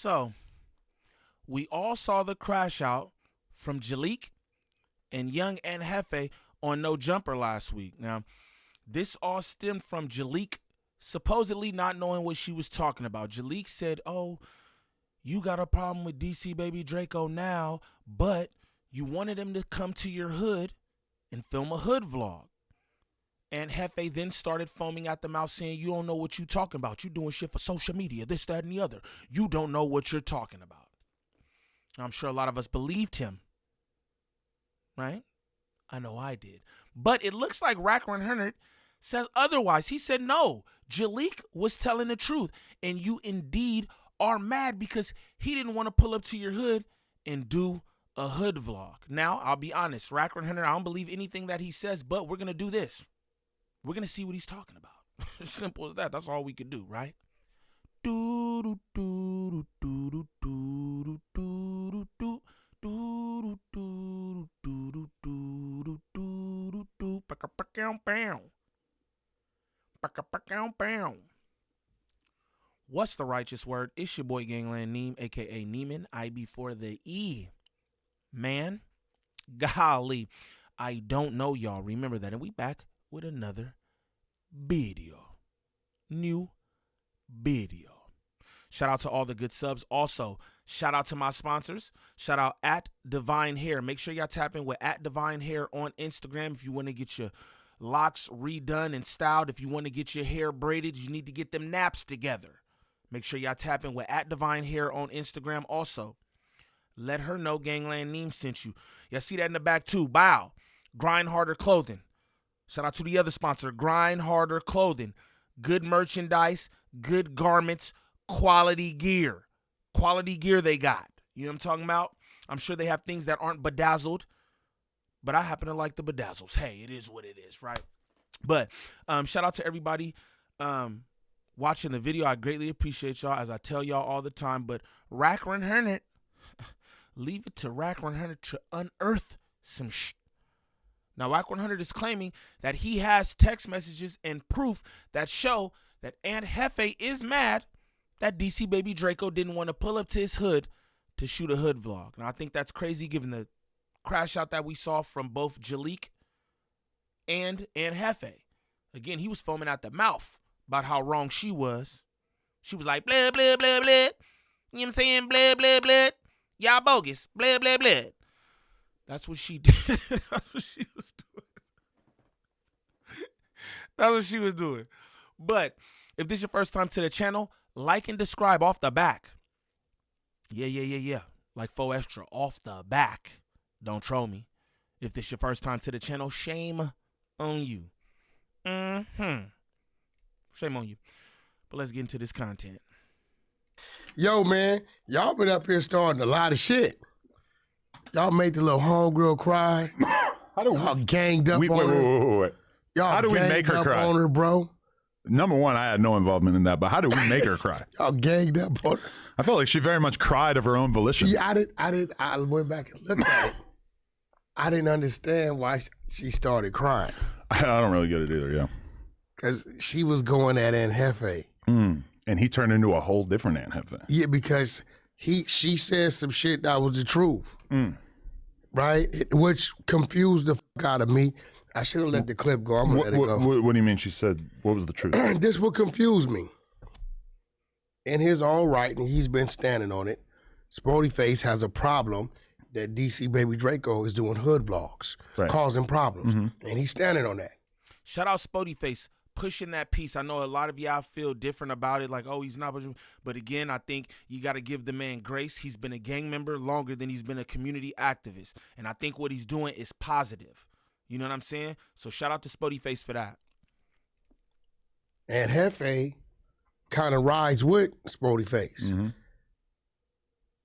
So, we all saw the crash out from Jaleec and Young and Jefe on No Jumper last week. Now, this all stemmed from Jaleec supposedly not knowing what she was talking about. Jaleec said, oh, you got a problem with DC Baby Draco now, but you wanted him to come to your hood and film a hood vlog. And Jefe then started foaming at the mouth saying, you don't know what you talking about. You doing shit for social media, this, that, and the other. You don't know what you're talking about. I'm sure a lot of us believed him, right? I know I did. But it looks like Wack100 says otherwise. He said, no, Jaleec was telling the truth. And you indeed are mad because he didn't want to pull up to your hood and do a hood vlog. Now, I'll be honest, Wack100, I don't believe anything that he says, but we're going to do this. We're going to see what he's talking about. As simple as that. That's all we could do, right? What's the righteous word? It's your boy Gangland Neem, a.k.a. Neiman, I before the E. Man, golly, I don't know y'all. Remember that. And we back with another video. New video. Shout out to all the good subs. Also, shout out to my sponsors. Shout out at Divine Hair. Make sure y'all tap in with at Divine Hair on Instagram if you want to get your locks redone and styled. If you want to get your hair braided, you need to get them naps together. Make sure y'all tap in with at Divine Hair on Instagram. Also, let her know Gangland Neem sent you. Y'all see that in the back too. Bow. Grind Harder Clothing. Shout out to the other sponsor, Grind Harder Clothing. Good merchandise, good garments, quality gear. Quality gear they got. You know what I'm talking about? I'm sure they have things that aren't bedazzled, but I happen to like the bedazzles. Hey, it is what it is, right? But shout out to everybody watching the video. I greatly appreciate y'all, as I tell y'all all the time. But Wack100, leave it to Wack100 to unearth some shit. Now, Wack100 is claiming that he has text messages and proof that show that Aunt Jefe is mad that DC Baby Draco didn't want to pull up to his hood to shoot a hood vlog. Now, I think that's crazy given the crash out that we saw from both Jaleec and Aunt Jefe. Again, he was foaming at the mouth about how wrong she was. She was like, blah, blah, blah, blah. You know what I'm saying? Blah, blah, blah. Y'all bogus. Blah, blah, blah. That's what she did. That's what she was doing. That's what she was doing. But if this is your first time to the channel, like and subscribe off the back. Yeah. Like 4 extra off the back. Don't troll me. If this is your first time to the channel, shame on you. Shame on you. But let's get into this content. Yo, man, y'all been up here starting a lot of shit. Y'all made the little homegirl cry. How do y'all ganged up on her? Wait. Y'all how do we make her cry? On her, bro? Number one, I had no involvement in that, but how do we make her cry? Y'all ganged up on her. I felt like she very much cried of her own volition. Yeah, I went back and looked at it. I didn't understand why she started crying. I don't really get it either, yeah. Because she was going at Aunt Jefe. And he turned into a whole different Aunt Jefe. Yeah, because she said some shit that was the truth. Right? Which confused the fuck out of me. I should have let the clip go. I'm going to let it go. What do you mean she said, what was the truth? This will confuse me. In his own right, and he's been standing on it, Sporty Face has a problem that DC Baby Draco is doing hood vlogs, causing problems. And he's standing on that. Shout out Sporty Face pushing that piece. I know a lot of y'all feel different about it, like, oh, he's not. But again, I think you got to give the man grace. He's been a gang member longer than he's been a community activist. And I think what he's doing is positive. You know what I'm saying? So shout out to Sporty Face for that. And Jefe kind of rides with Sporty Face.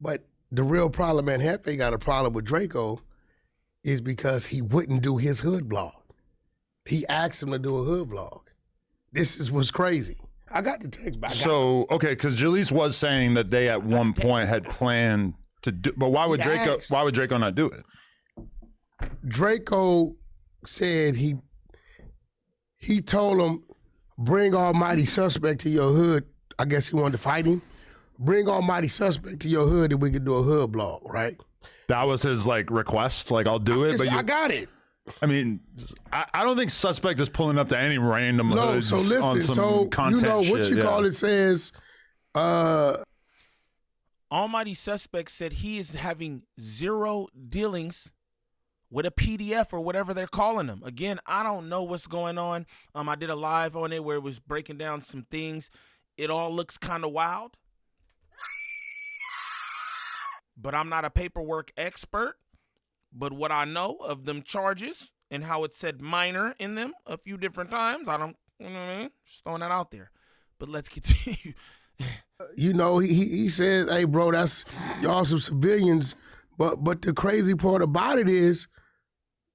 But the real problem, and Jefe got a problem with Draco, is because he wouldn't do his hood vlog. He asked him to do a hood vlog. This is what's crazy. I got the text back. So, okay, because Jaleec was saying that they at one point had planned to do, but why would Draco not do it? Draco said he told him, bring almighty suspect to your hood. I guess he wanted to fight him. bring Almighty Suspect to your hood and we can do a hood blog, right? That was his like request. Like, I'll do it, but I got it. I mean, I don't think Suspect is pulling up to any random hoods so listen, on some content you know what shit, you call it says. Almighty Suspect said he is having zero dealings with a PDF or whatever they're calling them. Again, I don't know what's going on. I did a live on it where it was breaking down some things. It all looks kind of wild. But I'm not a paperwork expert. But what I know of them charges and how it said minor in them a few different times, I don't, you know what I mean? Just throwing that out there. But let's continue. You know, he said, hey, bro, that's y'all some civilians. But the crazy part about it is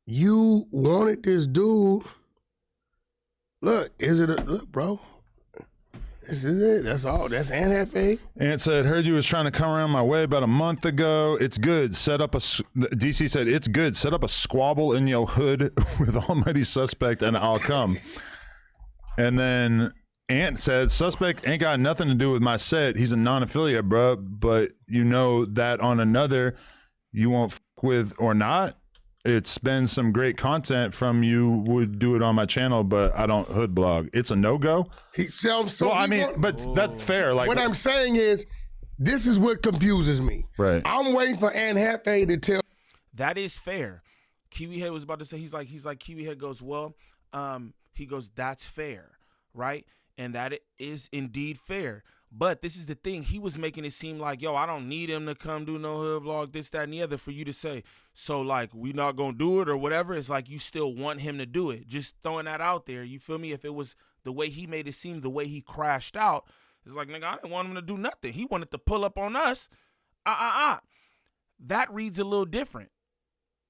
you wanted this dude. Look, look, bro. This is it. That's all. That's Jefe. Ant said, heard you was trying to come around my way about a month ago. It's good. Set up a, DC said, it's good. Set up a squabble in your hood with Almighty Suspect and I'll come. And then Ant said, Suspect ain't got nothing to do with my set. He's a non-affiliate, bro. But you know that on another, you won't fuck with or not. It's been some great content from you. Would do it on my channel, but I don't hood blog. It's a no-go. But that's fair. Like what I'm saying is, this is what confuses me. Right. I'm waiting for Jefe to tell. That is fair. Kiwi Head was about to say, he's like Kiwi Head goes, well, he goes, that's fair, right? And that is indeed fair. But this is the thing. He was making it seem like, yo, I don't need him to come do no hood vlog, this, that, and the other for you to say, so, like, we not going to do it or whatever. It's like you still want him to do it. Just throwing that out there. You feel me? If it was the way he made it seem, the way he crashed out, it's like, nigga, I didn't want him to do nothing. He wanted to pull up on us. That reads a little different.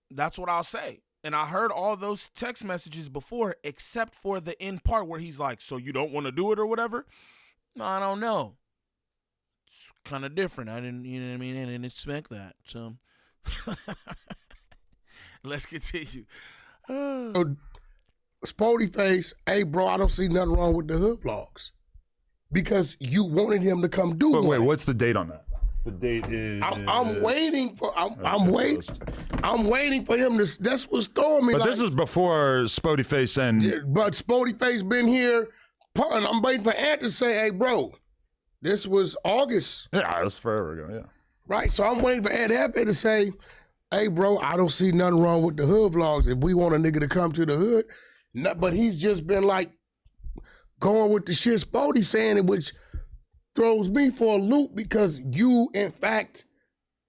That's what I'll say. And I heard all those text messages before, except for the end part where he's like, so you don't want to do it or whatever? No, I don't know. It's kind of different. I didn't, you know what I mean? I didn't expect that. So let's continue. Spody Face, hey, bro, I don't see nothing wrong with the hood vlogs. Because you wanted him to come do one. Wait, what's the date on that? The date is. I'm waiting for. I'm waiting for him to. That's what's throwing me. But this is before Spody Face and. But Spody Face been here, and I'm waiting for Ant to say, "Hey, bro, this was August." Yeah, it was forever ago. Yeah. Right. So I'm waiting for Ant Happy to say, "Hey, bro, I don't see nothing wrong with the hood vlogs. If we want a nigga to come to the hood, but he's just been like going with the shit Spody saying it, which throws me for a loop because you, in fact,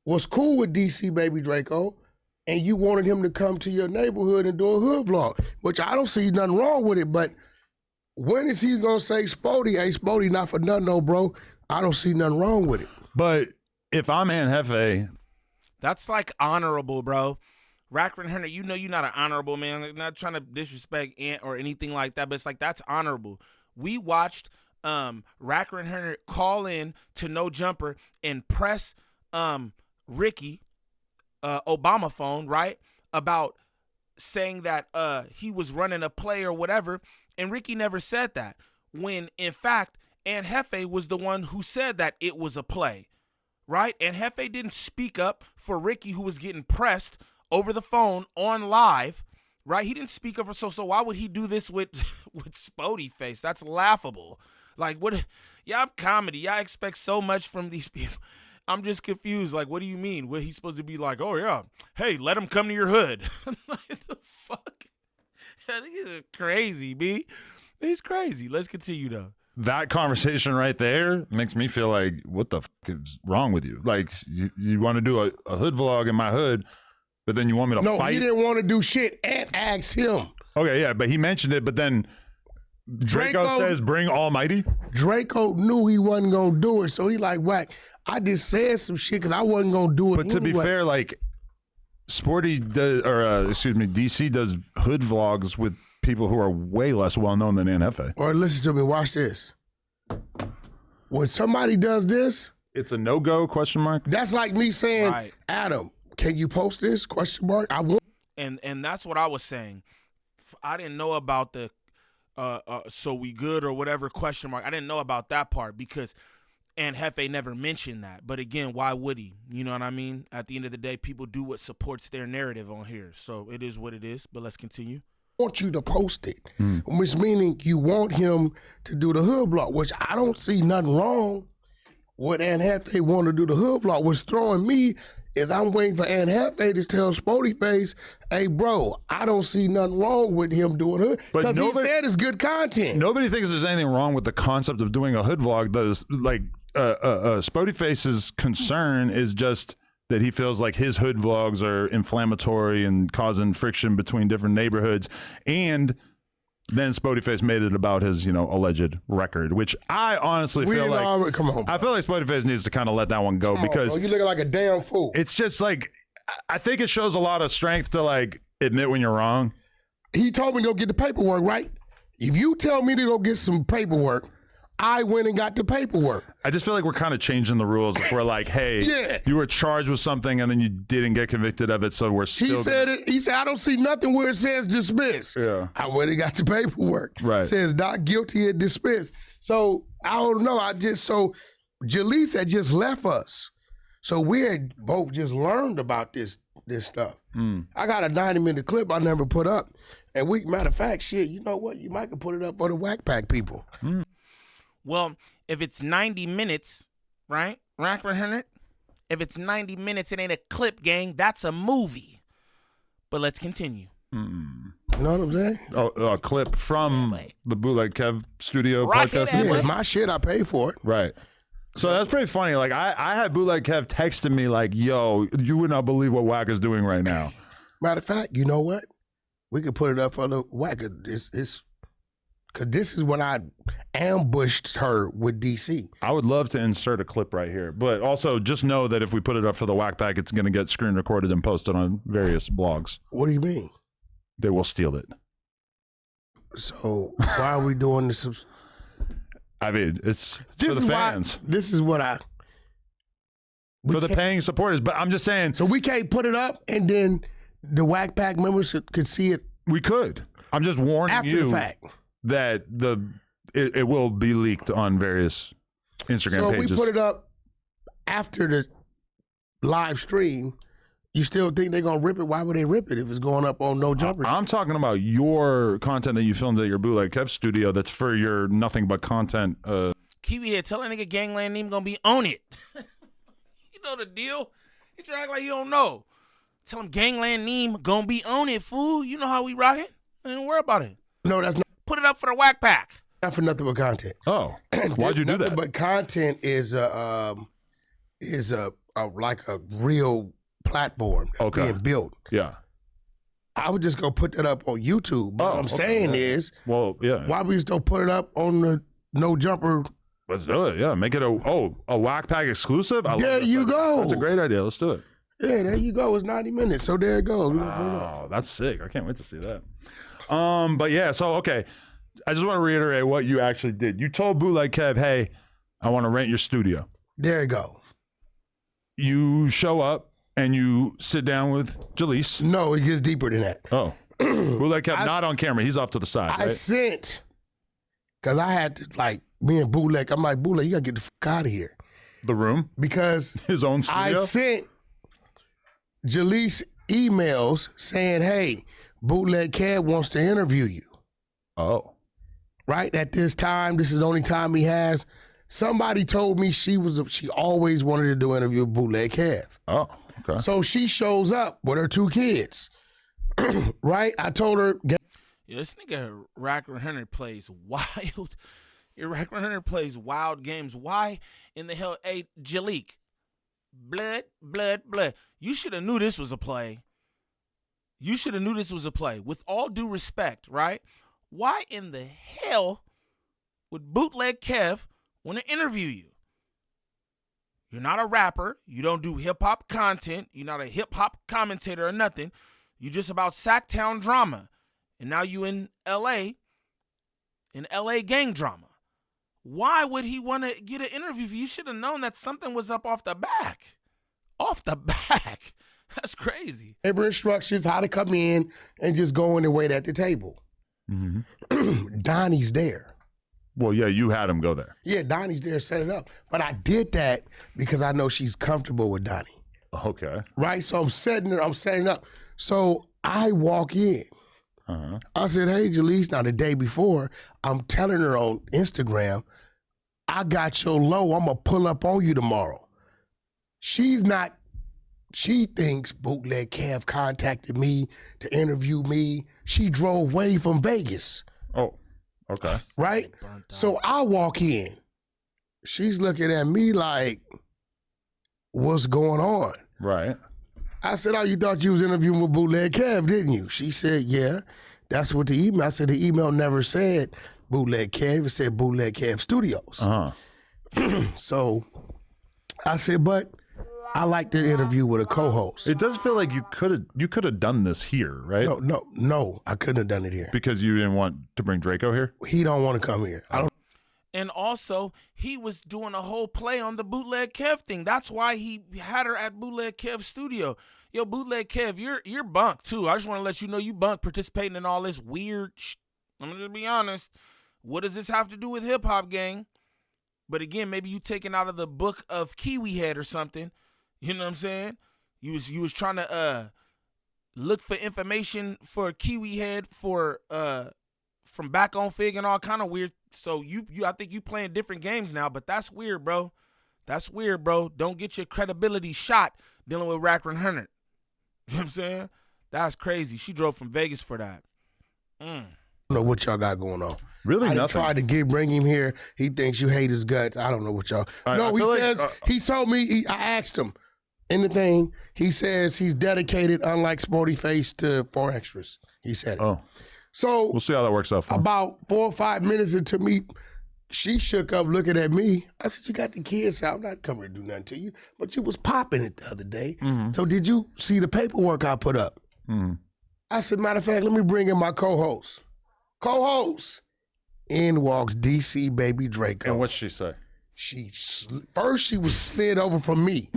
was cool with DC Baby Draco and you wanted him to come to your neighborhood and do a hood vlog, which I don't see nothing wrong with it. But when is he going to say, Spody, hey, Spody, not for nothing, no, bro. I don't see nothing wrong with it. But if I'm Ant Jefe. That's like honorable, bro. Wack100, you know you're not an honorable man. I'm not trying to disrespect Ant or anything like that, but it's like that's honorable. We watched Wack100 call in to No Jumper and press Ricky Obama phone, right, about saying that he was running a play or whatever, and Ricky never said that, when in fact Ant Jefe was the one who said that it was a play, right? And Jefe didn't speak up for Ricky, who was getting pressed over the phone on live, right? He didn't speak up for, so why would he do this with Spody Face? That's laughable. Like, what? Y'all comedy. Y'all expect so much from these people. I'm just confused. Like, what do you mean? What, he's supposed to be like, oh, yeah, hey, let him come to your hood. Like, the fuck? That is crazy, B. He's crazy. Let's continue, though. That conversation right there makes me feel like, what the fuck is wrong with you? Like, you want to do a hood vlog in my hood, but then you want me to fight? No, he didn't want to do shit. Ant asked him. Okay, yeah, but he mentioned it, but then Draco says, bring Almighty. Draco knew he wasn't going to do it, so he like, Wack, I just said some shit because I wasn't going to do it. But to be fair, like, DC does hood vlogs with people who are way less well-known than Ant Jefe. Or listen to me, watch this. When somebody does this. It's a no-go, question mark? That's like me saying, right, Adam, can you post this, question mark? I won't. And that's what I was saying. I didn't know about the so we good or whatever question mark. I didn't know about that part because And Jefe never mentioned that. But again, why would he? You know what I mean? At the end of the day, people do what supports their narrative on here. So it is what it is. But let's continue. Want you to post it, which meaning you want him to do the hood vlog, which I don't see nothing wrong with Aunt Jefe want to do the hood vlog. What's throwing me is I'm waiting for Aunt Jefe to tell Spody Face, hey, bro, I don't see nothing wrong with him doing hood. Because he said it's good content. Nobody thinks there's anything wrong with the concept of doing a hood vlog. Spody Face's concern is just that he feels like his hood vlogs are inflammatory and causing friction between different neighborhoods. And then Spody Face made it about his, alleged record, which I honestly feel like, come on, bro. I feel like Spody Face needs to kind of let that one go because you looking like a damn fool. It's just like, I think it shows a lot of strength to like admit when you're wrong. He told me to go get the paperwork, right? If you tell me to go get some paperwork, I went and got the paperwork. I just feel like we're kind of changing the rules. If we're like, hey, you were charged with something and then you didn't get convicted of it, so we're still. He said, I don't see nothing where it says dismiss. Yeah. I went and got the paperwork. Right. It says not guilty and dismissed. So I don't know. Jaleec had just left us. So we had both just learned about this stuff. I got a 90-minute clip I never put up. And matter of fact, shit, you know what? You might could put it up for the Wack Pack people. Well, if it's 90 minutes, right? Wack100, if it's 90 minutes, it ain't a clip, gang. That's a movie. But let's continue. You know what I'm saying? A clip from the Bootleg Kev studio podcast. Yeah, my shit, I pay for it. Right. So that's pretty funny. Like, I had Bootleg Kev texting me like, yo, you would not believe what Wack is doing right now. Matter of fact, you know what? We could put it up for the Wack. Because this is when I ambushed her with DC. I would love to insert a clip right here. But also just know that if we put it up for the Wack Pack, it's going to get screen recorded and posted on various blogs. What do you mean? They will steal it. So why are we doing this? I mean, it's for the fans. This is what for the paying supporters. But I'm just saying. So we can't put it up and then the Wack Pack members could see it? We could. I'm just warning after you. The fact. That it will be leaked on various Instagram pages. So we put it up after the live stream. You still think they're going to rip it? Why would they rip it if it's going up on No Jumpers? I'm talking about your content that you filmed at your Bootleg Kev studio that's for your nothing but content. Kiwi here, tell that nigga Gangland Neem going to be on it. You know the deal. You try to act like you don't know. Tell him Gangland Neem going to be on it, fool. You know how we rock it. Don't worry about it. No, that's not. Put it up for the Wack Pack. Not for nothing but content. Oh, why'd you do that? But content is like a real platform that's being built. Yeah. I would just go put that up on YouTube. But what I'm saying is, why we just don't put it up on the No Jumper? Let's do it. Yeah, make it a Wack Pack exclusive. There you go. That's a great idea. Let's do it. Yeah, there you go. It's 90 minutes. So there it goes. Oh, that's sick. I can't wait to see that. But yeah, so okay. I just want to reiterate what you actually did. You told Bootleg Kev, hey, I want to rent your studio. There you go. You show up and you sit down with Jaleec. No, it gets deeper than that. Oh. Bootleg Kev not on camera. He's off to the side. I sent, because I had to, like, me and Bootleg, I'm like, Bootleg, you got to get the fuck out of here. The room? Because his own studio? I sent Jaleec emails saying, hey, Bootleg Kev wants to interview you. Oh. Right? At this time, this is the only time he has. Somebody told me she always wanted to do an interview with Bootleg Kev. Oh, okay. So she shows up with her 2 kids. Right? I told her. Yeah, this nigga Wack100 plays wild. Your Wack100 plays wild games. Why in the hell? Hey, Jaleec. Blood. You should have knew this was a play. With all due respect, right? Why in the hell would Bootleg Kev want to interview you? You're not a rapper. You don't do hip-hop content. You're not a hip-hop commentator or nothing. You're just about Sacktown drama. And now you in L.A. gang drama. Why would he want to get an interview? You should have known that something was up off the back. That's crazy. Every instructions how to come in and just go in and wait at the table. Mm-hmm. Donnie's there. Well, yeah, you had him go there. Yeah, Donnie's there, set it up. But I did that because I know she's comfortable with Donnie. Okay. Right? So I'm setting up. So I walk in. Uh-huh. I said, hey, Jaleec. Now, the day before, I'm telling her on Instagram, I got your low. I'm going to pull up on you tomorrow. She thinks Bootleg Kev contacted me to interview me. She drove way from Vegas. Oh, okay. Right? So I walk in. She's looking at me like, what's going on? Right. I said, oh, you thought you was interviewing with Bootleg Kev, didn't you? She said, yeah. That's what the email. I said, the email never said Bootleg Kev. It said Bootleg Kev Studios. Uh-huh. So I said, but I like the interview with a co-host. It does feel like you could have done this here, right? No, I couldn't have done it here. Because you didn't want to bring Draco here? He don't want to come here. I don't. And also, he was doing a whole play on the Bootleg Kev thing. That's why he had her at Bootleg Kev's studio. Yo, Bootleg Kev, you're bunk too. I just want to let you know you bunk participating in all this weird I'm going to be honest. What does this have to do with hip-hop, gang? But again, maybe you taken out of the book of Kiwi Head or something. You know what I'm saying? You was trying to look for information for Kiwi Head for from back on Fig and all kind of weird. So I think you playing different games now, but that's weird, bro. That's weird, bro. Don't get your credibility shot dealing with Wack100. You know what I'm saying? That's crazy. She drove from Vegas for that. I don't know what y'all got going on. Really I nothing. tried to bring him here. He thinks you hate his guts. I don't know what y'all. No, he says, he told me, I asked him in the thing, he says he's dedicated, unlike Sporty Face, to 4 extras. He said it. Oh. So We'll see how that works out for him. about 4 or 5 minutes into me, she shook up looking at me. I said, you got the kids out. I'm not coming to do nothing to you. But you was popping it the other day. Mm-hmm. So did you see the paperwork I put up? Mm-hmm. I said, matter of fact, let me bring in my co-host. Co-host. In walks DC Baby Draco. And what'd she say? First she was slid over from me.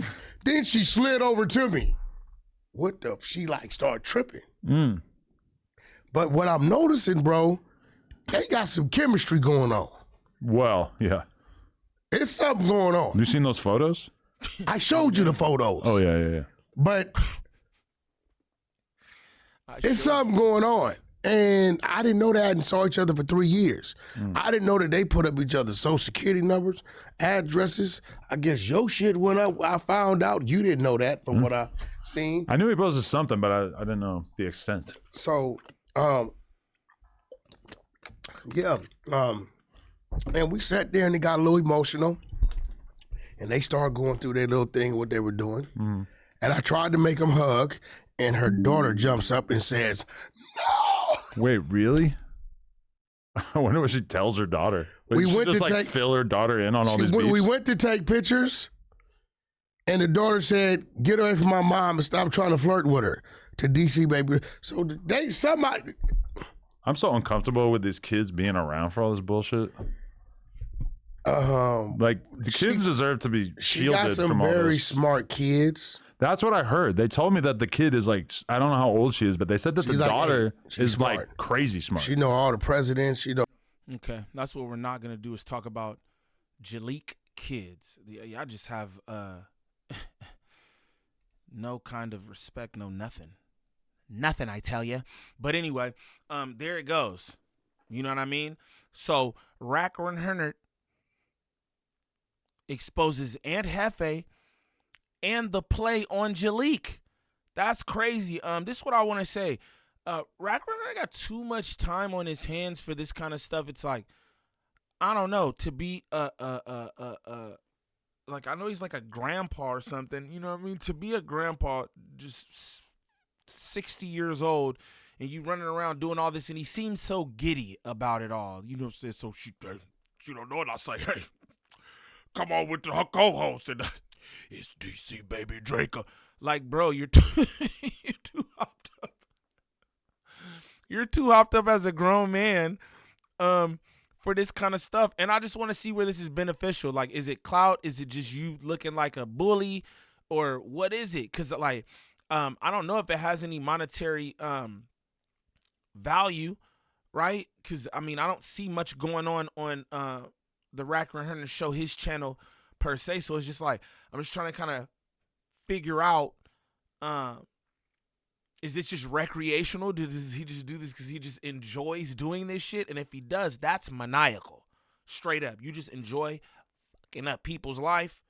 Then she slid over to me. What the? She like started tripping. Mm. But what I'm noticing, bro, they got some chemistry going on. Well, yeah. It's something going on. You seen those photos? I showed you the photos. Oh, yeah. But it's something going on. And I didn't know they hadn't saw each other for 3 years. I didn't know that they put up each other's social security numbers, addresses. I guess your shit went up. I found out. You didn't know that from what I seen. I knew he posted something, but I didn't know the extent. So, and we sat there and they got a little emotional. And they started going through their little thing, what they were doing. Mm. And I tried to make them hug. And her daughter jumps up and says, no! Wait, really? I wonder what she tells her daughter. Like, We she went just to like take- fill her daughter in on all these beefs? We went to take pictures, and the daughter said, get away from my mom and stop trying to flirt with her, to DC Baby. So somebody... I'm so uncomfortable with these kids being around for all this bullshit. Like, the kids deserve to be She shielded got some from all very this. smart kids. That's what I heard. They told me that the kid is like, I don't know how old she is, but they said that She's the like daughter 8. She's is smart. like crazy smart. She know all the presidents. She know. Okay, that's what we're not going to do is talk about Jaleec kids. I just have no kind of respect, no nothing. Nothing, I tell you. But anyway, there it goes. You know what I mean? So, Wack100 exposes Aunt Jefe and the play on Jaleec. That's crazy. This is what I want to say. Wack100 got too much time on his hands for this kind of stuff. It's like, I don't know, to be like, I know he's like a grandpa or something, you know what I mean? To be a grandpa, just 60 years old, and you running around doing all this, and he seems so giddy about it all. You know what I'm saying? So she don't know what I say. Hey, come on with her co-host, and it's DC Baby Draco. Like, bro, you're too hopped up. You're too hopped up as a grown man for this kind of stuff. And I just want to see where this is beneficial. Like, is it clout? Is it just you looking like a bully? Or what is it? Because, like, I don't know if it has any monetary value. right? Because, I mean, I don't see much going on the Wack100 show, his channel per se. So it's just like, I'm just trying to kind of figure out, is this just recreational? Does he just do this because he just enjoys doing this shit? And if he does, that's maniacal. Straight up. You just enjoy fucking up people's life.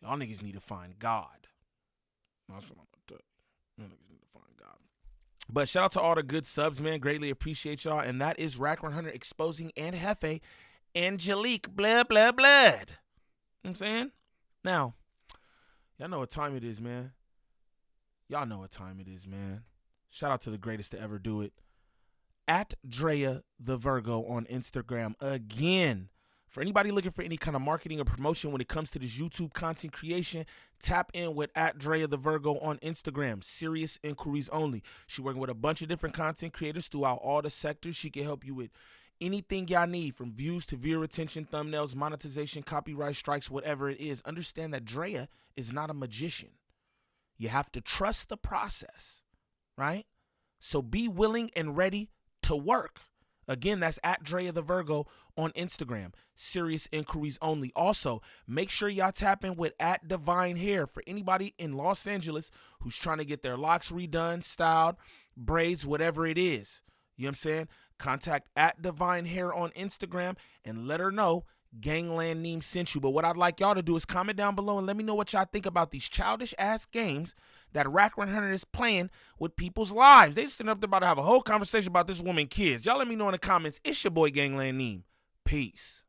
Y'all niggas need to find God. That's what I'm gonna tell you. Y'all niggas need to find God. But shout out to all the good subs, man. Greatly appreciate y'all. And that is Wack100 exposing and Jefe and Jaleec. Blood. You know what I'm saying? Now, y'all know what time it is, man. Y'all know what time it is, man. Shout out to the greatest to ever do it. At Drea the Virgo on Instagram again. For anybody looking for any kind of marketing or promotion when it comes to this YouTube content creation, tap in with at Drea the Virgo on Instagram. Serious inquiries only. She's working with a bunch of different content creators throughout all the sectors. She can help you with anything y'all need, from views to viewer retention, thumbnails, monetization, copyright strikes, whatever it is. Understand that Drea is not a magician. You have to trust the process, right? So be willing and ready to work. Again, that's at Drea the Virgo on Instagram. Serious inquiries only. Also, make sure y'all tap in with at Divine Hair for anybody in Los Angeles who's trying to get their locks redone, styled, braids, whatever it is. You know what I'm saying? Contact at Divine Hair on Instagram and let her know Gangland Neem sent you. But what I'd like y'all to do is comment down below and let me know what y'all think about these childish ass games that Wack100 is playing with people's lives. They sitting up there about to have a whole conversation about this woman kids. Y'all let me know in the comments. It's your boy Gangland Neem. Peace.